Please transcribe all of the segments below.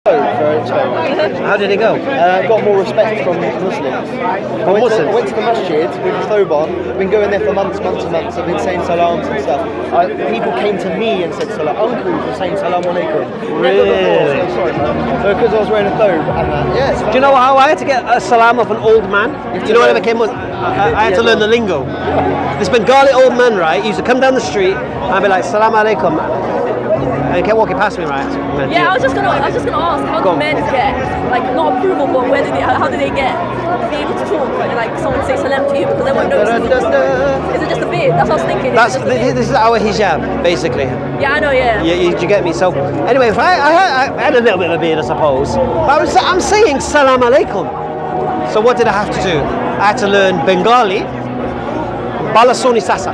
How did it go? Got more respect from Muslims. I went to the masjid with Thoban. I've been going there for months and months. I've been saying salams and stuff. People came to me and said salam. Uncles were saying salam alaikum. Really? Because I was wearing a thobe and that. Yeah. Do you know how I had to get a salam of an old man? Do you know when I became Muslim? I had to learn the lingo. This Bengali old man, right? He used to come down the street and I'd be like, salam alaikum. And he kept walking past me, right? Yeah, I was just gonna ask, how do men get, like, not approval, but how do they get be able to talk, like someone say salam to you because they won't know? Is it just a beard? That's what I was thinking. This is our hijab, basically. Yeah, I know. Yeah. You get me? So anyway, if I had a little bit of a beard, I suppose. But I'm saying salam alaikum. So what did I have to do? I had to learn Bengali. Balasoni sasa.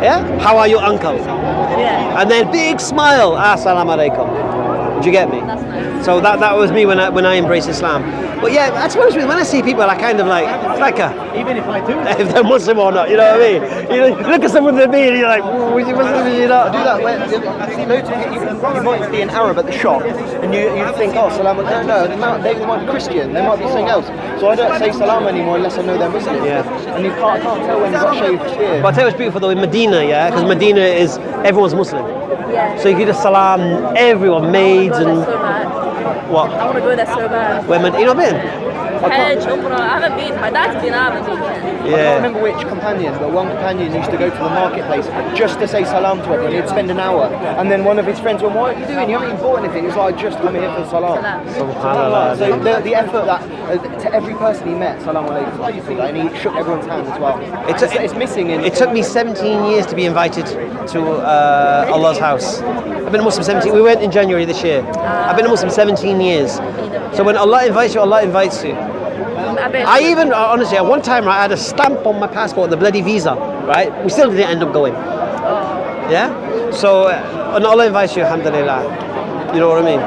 Yeah? How are you, uncle? Yeah. And then big smile, assalamu alaikum. Do you get me? That's nice. So that was me when I embraced Islam. But yeah, I suppose when I see people, I kind of like, it's like even if I do, if they're Muslim or not, you know what I mean? You look at someone with a beard, you're like, was you Muslim? You know? Do that when you might be an Arab at the shop and you think, oh, salam. No, they might be Christian. They might be something else. So I don't say salam anymore unless I know they're Muslim. Yeah. And you can't tell when you've got shaved beard. But I tell you what's beautiful though in Medina, yeah, because Medina is everyone's Muslim. Yeah. So you can just salam everyone, maids and So bad. what? I want to go there so bad. Where you not been? Hedge, I haven't been. My dad's been. I haven't been yet. Yeah. I can't remember which companion, but one companion used to go to the marketplace just to say salam to everyone. He'd spend an hour, and then one of his friends went, "What are you doing? You haven't even bought anything." He was like, "Just come here for salam." Subhanallah. So the effort that to every person he met, salam alaikum, and he shook everyone's hand as well. It's missing. It took me 17 years to be invited to Allah's house. I've been a Muslim 17. We went in January this year. I've been a Muslim 17 years. So when Allah invites you, Allah invites you. I even, honestly, at one time, right, I had a stamp on my passport, the bloody visa, right? We still didn't end up going. Yeah? So, when Allah invites you, alhamdulillah. You know what I mean?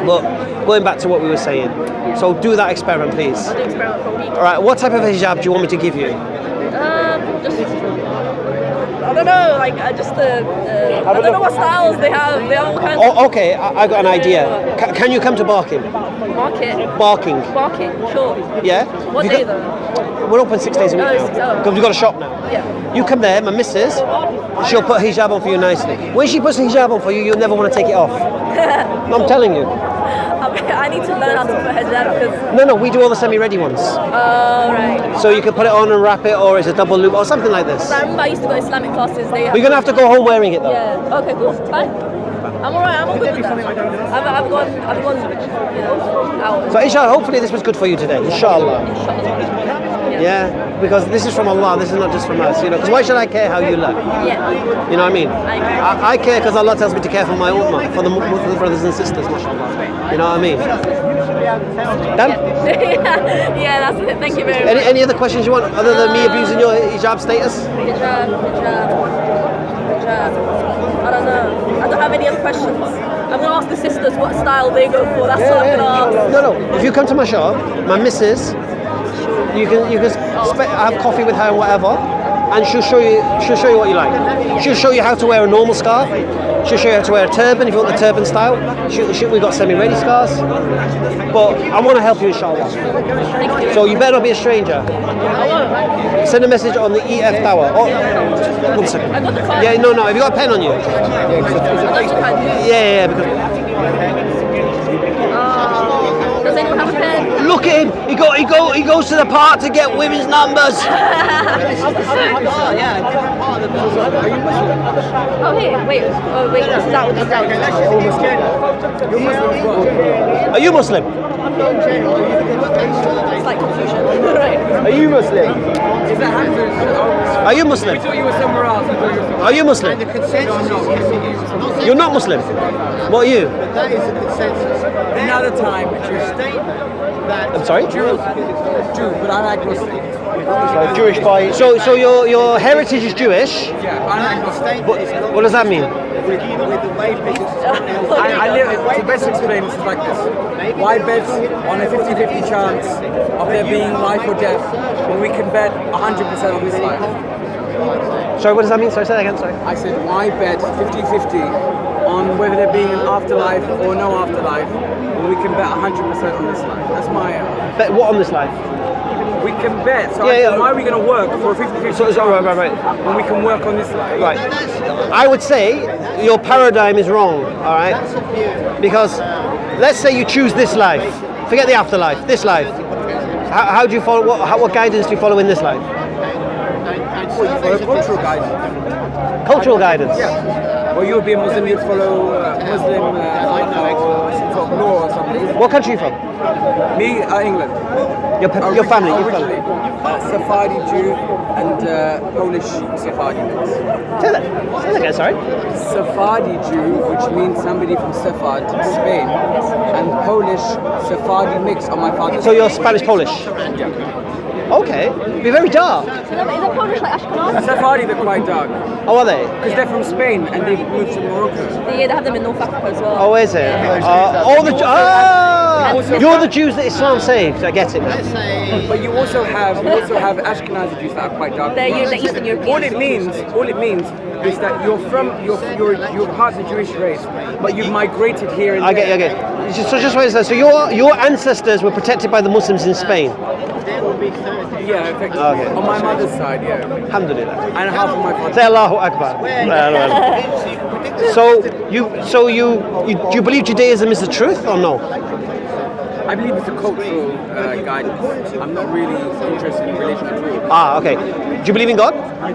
But, going back to what we were saying. So, do that experiment, please. I'll do experiment for a week. Alright, what type of hijab do you want me to give you? Just, I don't know, like I don't know what styles they have. They have all kinds of. Okay, I got an idea. Can you come to Barking? Barking, sure. yeah? What day though? We're open 6 days a week now. Because we've got a shop now. Yeah. You come there, my missus, she'll put hijab on for you nicely. When she puts hijab on for you, you'll never want to take it off. I'm telling you. I need to learn how to put hijab because. No, we do all the semi-ready ones. Oh, right. So you can put it on and wrap it, or it's a double loop, or something like this. I remember I used to go to Islamic classes. We're going to have to go home wearing it though. Yeah. Okay, cool. It's fine. I'm alright. I'm all good with that. I've gone, you know, out. So inshallah, hopefully this was good for you today. Inshallah. Yeah, because this is from Allah. This is not just from us. You know, because why should I care how you look? Yeah. You know what I mean? I I care because Allah tells me to care for my ummah, for the Muslim brothers and sisters. Mashallah. You know what I mean? Done? Yeah, that's it. Thank you very much. Any other questions you want other than me abusing your hijab status? Hijab. I don't know. I don't have any other questions. I'm gonna ask the sisters what style they go for. That's what I'm gonna ask. No. If you come to my shop, my missus, you can have coffee with her and whatever, and she'll show you what you like. She'll show you how to wear a normal scarf. She'll show you how to wear a turban if you want the turban style. We've got semi-ready scarves. But I want to help you, inshallah. So you better not be a stranger. Send a message on the EF Dawah. Oh, 1 second. I got the card. Yeah, no. Have you got a pen on you? Yeah. Because does anyone have a pen? look at him. He goes to the park to get women's numbers. Oh, here. Wait. This is out. Are you Muslim? It's like confusion. Right. Are you Muslim? Are you Muslim? We thought you were somewhere else. Are you Muslim? The consensus is yes, it is. You're not Muslim. What are you? That is the consensus. Another time, I'm sorry? Jew, but I'm agnostic. So Jewish by. So your heritage is Jewish. Yeah, I'm agnostic. What does that mean? I live, to best explain, it's like this. Why bet on a 50-50 chance of there being life or death when we can bet 100% on this life? Sorry, what does that mean? Sorry, say that again, sorry. I said, why bet 50-50 on whether there being an afterlife or no afterlife, and we can bet 100% on this life. That's my. Bet what on this life? We can bet. So why are we going to work for a 50-50 chance right. when we can work on this life? Right. I would say your paradigm is wrong. All right. Because let's say you choose this life. Forget the afterlife. This life. How do you follow? What guidance do you follow in this life? Well, you follow cultural guidance. Cultural guidance. Yeah. Well, you would be a Muslim. You'd follow Muslim or some sort of law or something. What country are you from? Me, England. Your family. Originally, Sephardi Jew and Polish Sephardi mix. Say that again, sorry. Sephardi Jew, which means somebody from Sephard, Spain, and Polish Sephardi mix on my father's So you're Spanish Polish? Yeah. Okay. You're very dark. Is it Polish like Ashkenazi? Sephardi, they're quite dark. Oh, are they? Because they're from Spain and they've moved to Morocco. They have them in North Africa as well. Oh, is it? You're the Jews that Islam saved. I get it now. But you also have Ashkenazi Jews that are quite dark. They're Eastern European. All it means is that you're part of the Jewish race, but you've migrated here. And I get. So just wait a second. So your ancestors were protected by the Muslims in Spain. Yeah, effectively. Okay. On my mother's side, yeah. Alhamdulillah. And half of my father's. Say Allahu Akbar. So do you believe Judaism is the truth or no? I believe it's a cultural guidance. I'm not really interested in religion at all. Ah, okay. Do you believe in God? I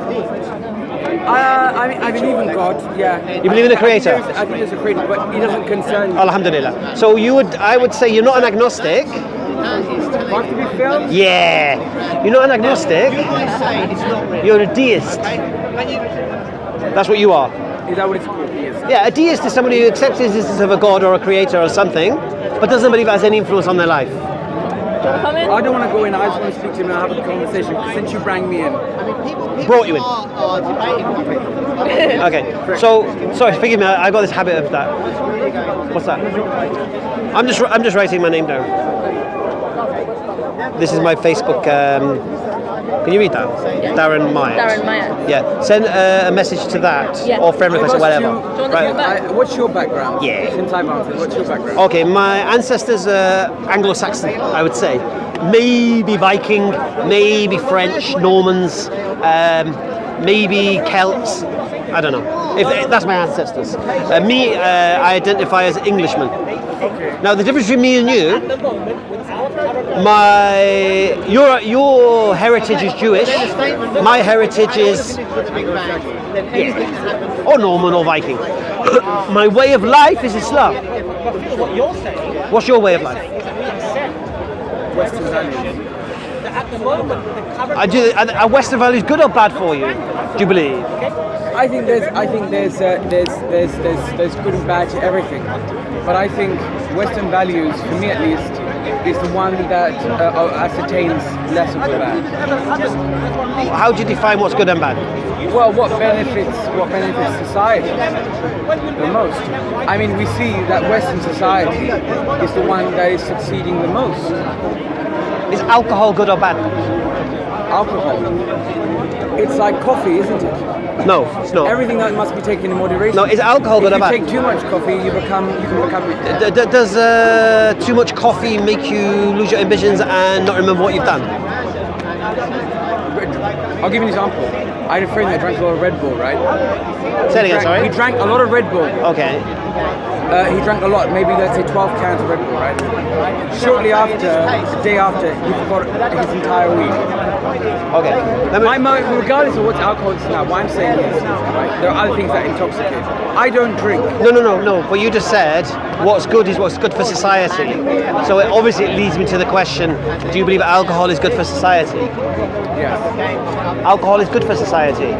believe in God, yeah. You believe in a creator? I think there's a creator, but he doesn't concern me. Alhamdulillah. So I would say you're not an agnostic. Want to be filmed? Yeah. You're not an agnostic. You're a deist. That's what you are. Is that what it's called? Yes. Yeah, a deist is somebody who accepts the existence of a god or a creator or something, but doesn't believe it has any influence on their life. Come in. I don't want to go in. I just want to speak to him and have a conversation. Since you rang me in, Brought you in. Okay. So, sorry, forgive me. I got this habit of that. What's that? I'm just writing my name down. This is my Facebook. Can you read that? Yeah. Darren Myers. Darren Myers. Yeah. Send a message to that Yeah. or friend request or whatever. Do you want to do that? What's your background? Yeah. Since I've answered, what's your background? Okay, my ancestors are Anglo-Saxon, I would say. Maybe Viking, maybe French, Normans, maybe Celts. I don't know. That's my ancestors. Me, I identify as Englishman. Okay. Now, the difference between me and you, your heritage is Jewish. My heritage is or Norman or Viking. My way of life is Islam. What's your way of life? Western values. Are Western values good or bad for you? Do you believe? I think there's good and bad to everything, but I think Western values, for me at least, is the one that ascertains less of the bad. How do you define what's good and bad? Well, what benefits society the most? I mean, we see that Western society is the one that is succeeding the most. Is alcohol good or bad? Alcohol. It's like coffee, isn't it? No, it's not. Everything that must be taken in moderation. No, is alcohol good or bad? If you take too much coffee, you can become. Does too much coffee make you lose your ambitions and not remember what you've done? I'll give you an example. I had a friend that drank a lot of Red Bull, right? Say it again, sorry. He drank a lot of Red Bull. Okay. He drank a lot, maybe let's say 12 cans of Red Bull, right? Shortly after, the day after, he forgot his entire week. Okay. Regardless of what alcohol is now, what I'm saying is, right, there are other things that intoxicate. I don't drink. No. But you just said what's good is what's good for society. So it leads me to the question: do you believe alcohol is good for society? Yes. Alcohol is good for society.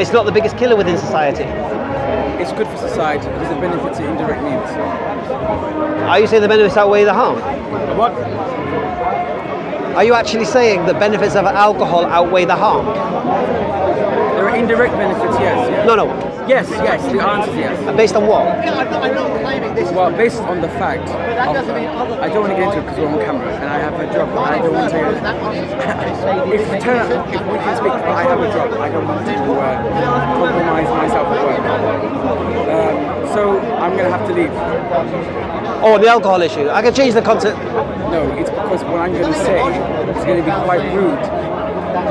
It's not the biggest killer within society. It's good for society because it benefits the indirect needs. Are you saying the benefits outweigh the harm? What? Are you actually saying that benefits of alcohol outweigh the harm? There are indirect benefits, yes. No, no. Yes, the answer is yes. Based on what? Well, based on the fact of, I don't want to get into it because we're on camera and I have a job, and I don't want to. If we can speak, but I have a job, I don't want to compromise myself at work. So I'm going to have to leave. Oh, the alcohol issue. I can change the concept. No, it's because what I'm going to say is going to be quite rude.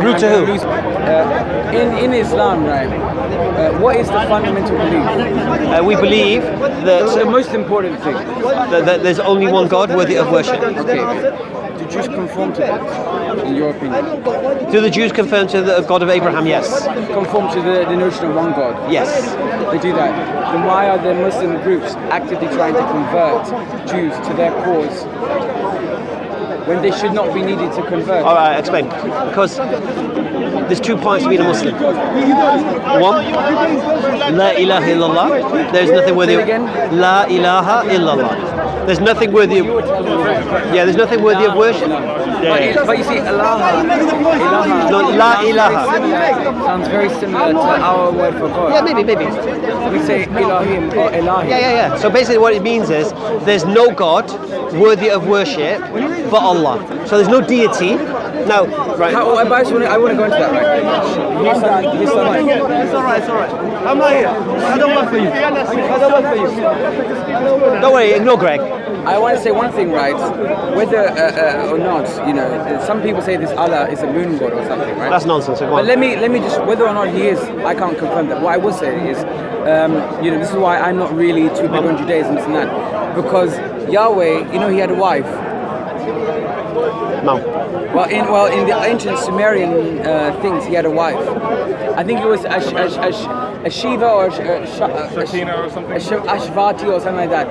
Rude to who? In Islam, right? What is the fundamental belief? We believe The that, most important thing. that there's only one God worthy of worship. Okay. Do Jews conform to that, in your opinion? Do the Jews confirm to the God of Abraham? Yes. Conform to the notion of one God? Yes. They do that. Then why are the Muslim groups actively trying to convert Jews to their cause when they should not be needed to convert? All right, explain. Because there's 2 points to being a Muslim. One, La ilaha illallah. There's nothing worthy Say of... it again? La ilaha illallah. There's nothing worthy of... Yeah, there's nothing worthy of worship. Yeah. But you see, ilaha No, La ilaha. sounds very similar to our word for God. Yeah, maybe. We say Elohim or Elahi. Yeah. So basically what it means is there's no God worthy of worship but Allah. So there's no deity. Now, right. I want to go into that, right? Here's something. It's alright. I'm not here. I don't work for you. Don't worry, ignore Greg. I want to say one thing, right? Whether or not, some people say this Allah is a moon god or something, right? That's nonsense. But let me just, whether or not he is, I can't confirm that. What I will say is, this is why I'm not really too big on Judaism and that, because Yahweh, he had a wife. No. Well, in the ancient Sumerian things, he had a wife. I think it was a Shiva or Shakina or something. Ashvati or something like that.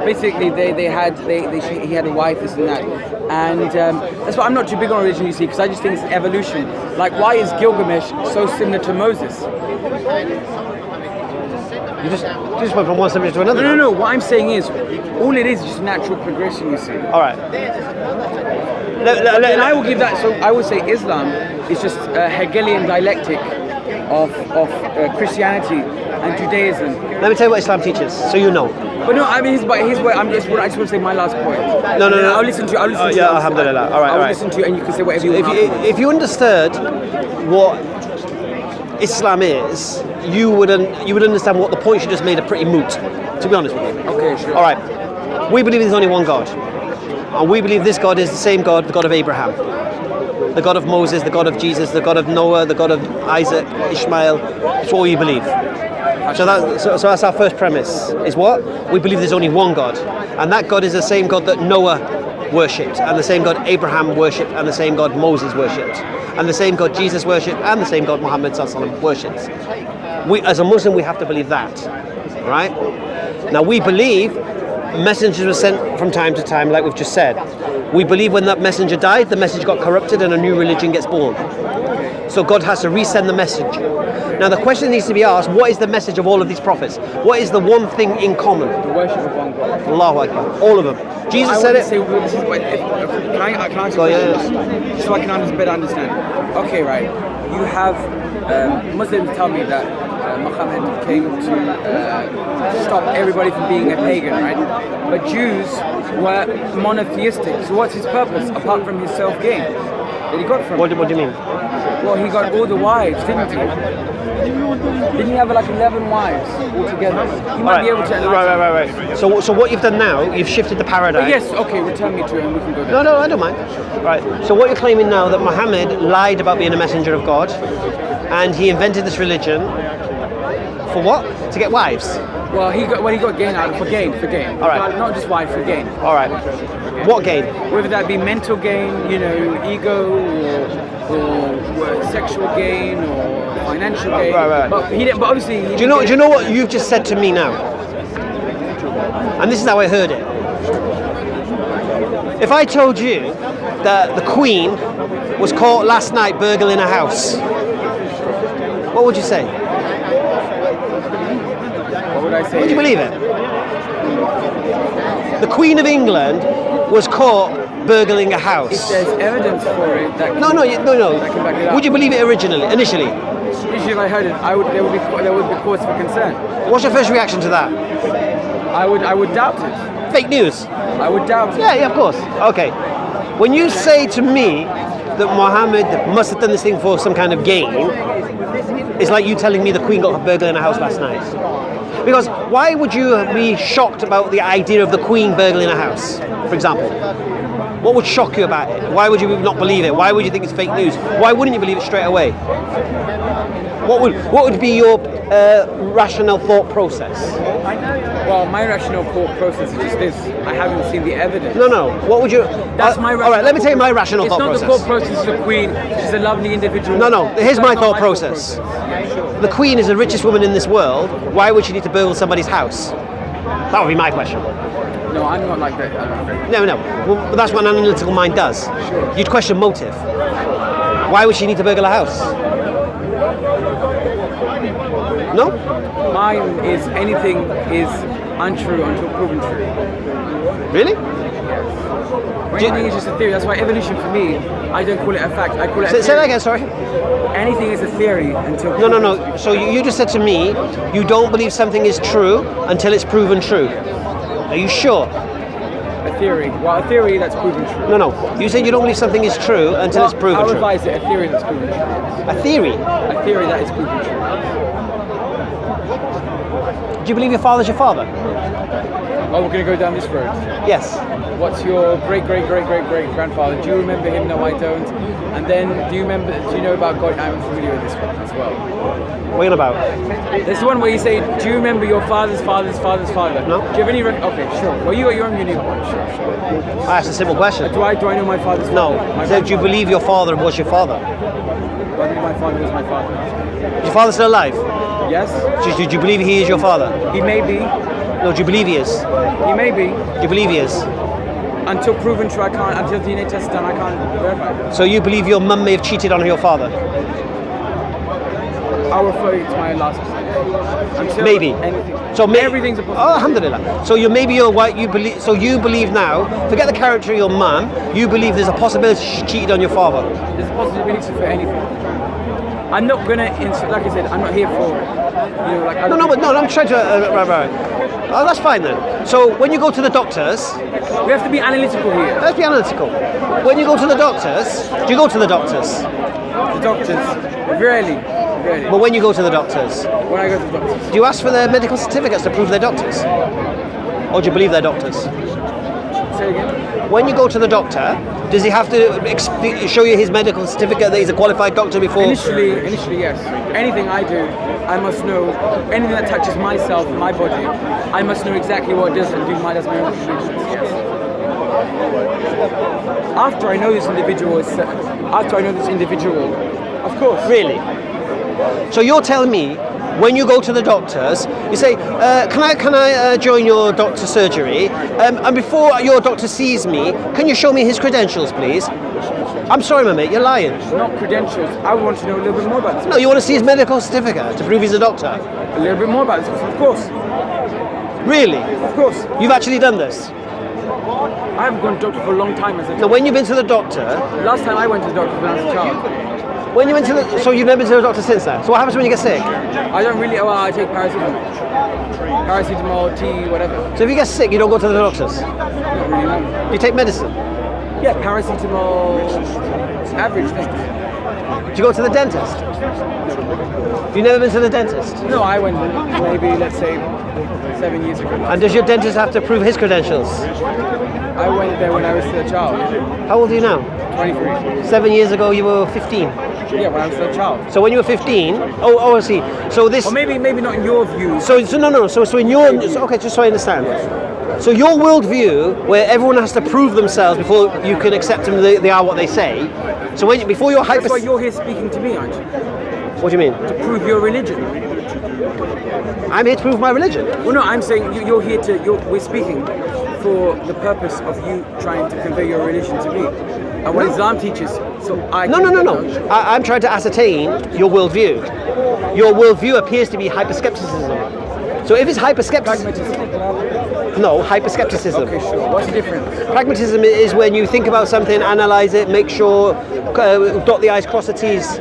Basically, he had a wife, this and that, and that's why I'm not too big on religion, you see, because I just think it's evolution. Like, why is Gilgamesh so similar to Moses? You just went from one subject to another. No. What I'm saying is, all it is just natural progression, you see. All right. And I will give that. So I would say Islam is just a Hegelian dialectic of Christianity and Judaism. Let me tell you what Islam teaches, so you know. But no, I mean his way. I just want to say my last point. No. I'll listen to you. Yeah, alhamdulillah. All right. I'll listen to you, and you can say whatever you want. If you understood what Islam is, you would understand what the points you just made are pretty moot, to be honest with you. Okay, sure. All right. We believe there's only one God. And we believe this God is the same God, the God of Abraham, the God of Moses, the God of Jesus, the God of Noah, the God of Isaac, Ishmael. That's what we believe. So that's our first premise, is what? We believe there's only one God. And that God is the same God that Noah worshipped, and the same God Abraham worshipped, and the same God Moses worshipped, and the same God Jesus worshipped, and the same God Muhammad worshipped. As a Muslim, we have to believe that, right? Now, we believe messengers were sent from time to time, like we've just said. We believe when that messenger died, the message got corrupted and a new religion gets born. So God has to resend the message. Now the question needs to be asked, what is the message of all of these prophets? What is the one thing in common? The worship of one God. Allahu Akbar. All of them. Jesus said it. Can I ask you just so I can better understand? Okay, right. You have Muslims tell me that Muhammad came to stop everybody from being a pagan, right? But Jews were monotheistic. So what's his purpose apart from his self-gain that he got from? What do you mean? Well, he got all the wives, didn't he? Didn't he have like 11 wives altogether? He might be able to. Right. So what you've done now, you've shifted the paradigm. Yes. Okay. Return me to it, and we can go there. No, I don't mind. Right. So what you're claiming now that Muhammad lied about being a messenger of God, and he invented this religion for what? To get wives. Well, he got gain out of for gain. All right. Not just wife, for gain. All right. What gain? Whether that be mental gain, ego, or sexual gain, or financial gain. Right. But obviously. Do you know what you've just said to me now? And this is how I heard it. If I told you that the Queen was caught last night burgling a house, what would you say? What would I say? Would you believe it? The Queen of England was caught burgling a house. If there's evidence for it, that No. can back it up. Would you believe it initially? Usually if I heard it, there would be cause for concern. What's your first reaction to that? I would doubt it. Fake news? I would doubt it. Yeah, of course. Okay. When you say to me that Muhammad must have done this thing for some kind of gain, it's like you telling me the Queen got a burglar in a house last night. Because why would you be shocked about the idea of the Queen burgling a house, for example? What would shock you about it? Why would you not believe it? Why would you think it's fake news? Why wouldn't you believe it straight away? What would be your rational thought process? Well, my rational thought process is just this. I haven't seen the evidence. No. What would you... That's my rational... All right, let me tell you my rational thought process. It's not the thought process of the Queen. She's a lovely individual. No. Here's my That's thought not process. Yeah, sure. The Queen is the richest woman in this world. Why would she need to burgle somebody's house? That would be my question. No, I'm not like that. No. Well, that's what an analytical mind does. Sure. You'd question motive. Why would she need to burgle a house? No? Mine is anything is untrue until proven true. Really? Anything is just a theory. That's why evolution for me, I don't call it a fact. I call it a theory. Say that again, sorry. Anything is a theory until No. So you just said to me, you don't believe something is true until it's proven true. Are you sure? A theory. Well, a theory that's proven true. No. You said you don't believe something is true until it's proven I'll true. revise it. A theory that's proven true. A theory? A theory that is proven true. Do you believe your father's your father? Oh, we're going to go down this road. Yes. What's your great-great-great-great-great-grandfather? Do you remember him? No, I don't. And then, do you know about God? I'm familiar with this one as well. What are you on about? There's the one where you say, do you remember your father's father's father's father? No. Do you have any... Okay, sure. Well, you're on your new one. Sure. I asked a simple question. Do I know my father's No. father? My So do you grandfather? believe your father was your father? Do I believe my father was my father? Is your father still alive? Yes. Do you believe he is your father? He may be. No, do you believe he is? He may be. Do you believe he is? Until proven true, I can't. Until DNA test is done, I can't verify. So you believe your mum may have cheated on your father? I'll refer you to my last point. Until Maybe. Anything. So everything's a possibility. Oh, alhamdulillah. So maybe you're white. You believe now. Forget the character of your mum. You believe there's a possibility she cheated on your father. There's a possibility for anything. I'm not gonna, like I said, I'm not here for, like. No. I'm trying to. Right. Oh, that's fine then. So when you go to the doctors, we have to be analytical here. Let's be analytical. When you go to the doctors, do you go to the doctors? The doctors, rarely. But when you go to the doctors, when I go to the doctors, do you ask for their medical certificates to prove they're doctors, or do you believe they're doctors? Say again. When you go to the doctor, does he have to show you his medical certificate that he's a qualified doctor before? Initially, yes. Anything I do, I must know. Anything that touches myself, my body, I must know exactly what it does and does my own procedures. Yes. After I know this individual, of course. Really? So you're telling me, when you go to the doctors, you say, can I join your doctor's surgery? And before your doctor sees me, can you show me his credentials, please? I'm sorry, my mate, you're lying. Not credentials. I want to know a little bit more about this. No, you want to see his medical certificate to prove he's a doctor? A little bit more about this, of course. Really? Of course. You've actually done this? I haven't gone to the doctor for a long time. So when you've been to the doctor... Last time I went to the doctor when I was a child. When you went to the... So you've never been to the doctor since then? So what happens when you get sick? I don't really... Well, I take paracetamol, tea, whatever. So if you get sick, you don't go to the doctors? Not really, no. You take medicine? Yeah, paracetamol, average things. Do you go to the dentist? You've never been to the dentist? No, I went maybe, let's say, 7 years ago. And does your dentist have to prove his credentials? I went there when I was still a child. How old are you now? 23. 7 years ago you were 15? Yeah, when I was still a child. So when you were 15, I see. So this... Or maybe not in your view. So in your... Okay, just so I understand. So your worldview, where everyone has to prove themselves before you can accept them, they are what they say. So before you're That's why you're here speaking to me, aren't you? What do you mean? To prove your religion. I'm here to prove my religion. Well, no, I'm saying you're here we're speaking for the purpose of you trying to convey your religion to me. And what Islam teaches, so I... No. I'm trying to ascertain your worldview. Your worldview appears to be hyperskepticism. So if it's hyperskepticism... Pragmatism. No, hyperskepticism. Okay, sure. What's the difference? Pragmatism is when you think about something, analyse it, make sure, dot the I's, cross the T's.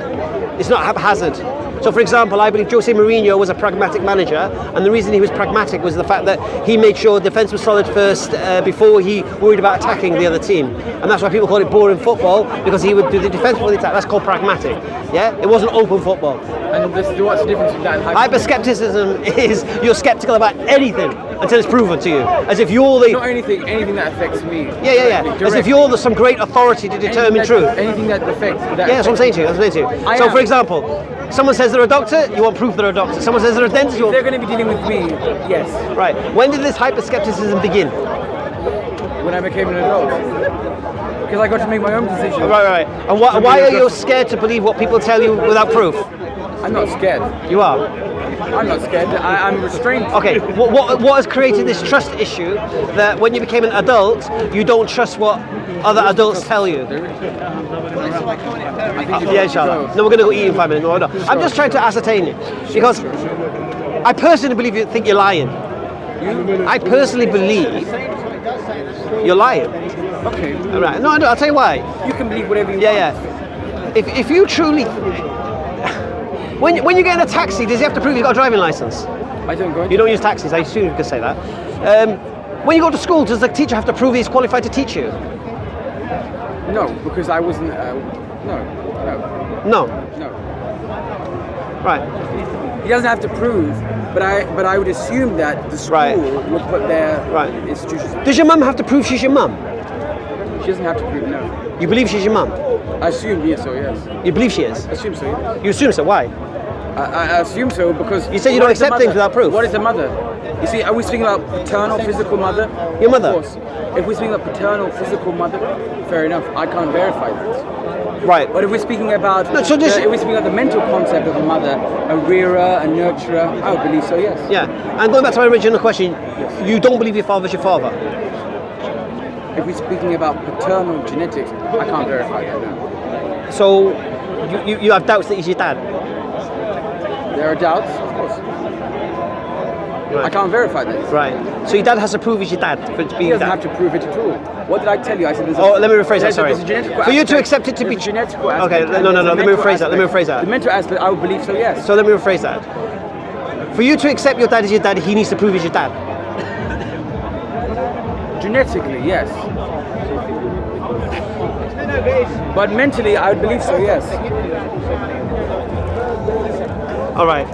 It's not haphazard. So, for example, I believe Jose Mourinho was a pragmatic manager, and the reason he was pragmatic was the fact that he made sure defence was solid first before he worried about attacking the other team. And that's why people call it boring football, because he would do the defence before the attack. That's called pragmatic. Yeah, it wasn't open football. And what's the difference between that and Hyper-skepticism is you're skeptical about anything until it's proven to you, as if you're the Not anything that affects me. yeah. As if you're some great authority to determine truth. Anything that affects. Yeah, that's what I'm saying to you. That's what I'm saying to you. So, for example, someone says they're a doctor, you want proof they're a doctor. Someone says they're a dentist, you If want... they're going to be dealing with me, yes. Right. When did this hyper-skepticism begin? When I became an adult, because I got to make my own decisions. Right. And why are you scared to believe what people tell you without proof? I'm not scared. You are. I'm not scared. I'm restrained. Okay. What has created this trust issue that when you became an adult, you don't trust what other adults tell you? Yeah, inshallah. No, we're going to go eat in 5 minutes. No. I'm just trying to ascertain it because I personally believe you think you're lying. I personally believe you're lying. Okay. All right. No, I'll tell you why. You can believe whatever you want. Yeah. If you truly, when you get in a taxi, does he have to prove you've got a driving license? I don't go. You don't use taxis. I assume you could say that. When you go to school, does the teacher have to prove he's qualified to teach you? No, because I wasn't. No. Right. He doesn't have to prove, but I would assume that the school would put their institutions. Does your mum have to prove she's your mum? She doesn't have to prove. No. You believe she's your mum? I assume yes, so yes. You believe she is? I assume so. Yes. You assume so? Why? I assume so because you said you don't accept things without proof. What is a mother? You see, are we speaking about paternal, physical mother? Your mother. Of course. If we're speaking about paternal, physical mother, fair enough. I can't verify that. Right. But if we're speaking about if we're speaking about the mental concept of a mother, a rearer, a nurturer, I would believe so. Yes. Yeah. And going back to my original question, you don't believe your father's your father? If we're speaking about paternal genetics, I can't verify that now. So you have doubts that he's your dad? There are doubts, of course. Right. I can't verify this. Right. So your dad has to prove he's your dad for it to be He your doesn't dad? have to prove it at all. What did I tell you? I said there's let me rephrase that, sorry. There's a genetic For you to accept it to be... genetic Okay, aspect. no, let me rephrase that. The mental aspect, I would believe so, yes. So let me rephrase that. For you to accept your dad as your dad, he needs to prove he's your dad. Genetically, yes. But mentally, I would believe so, yes. All right.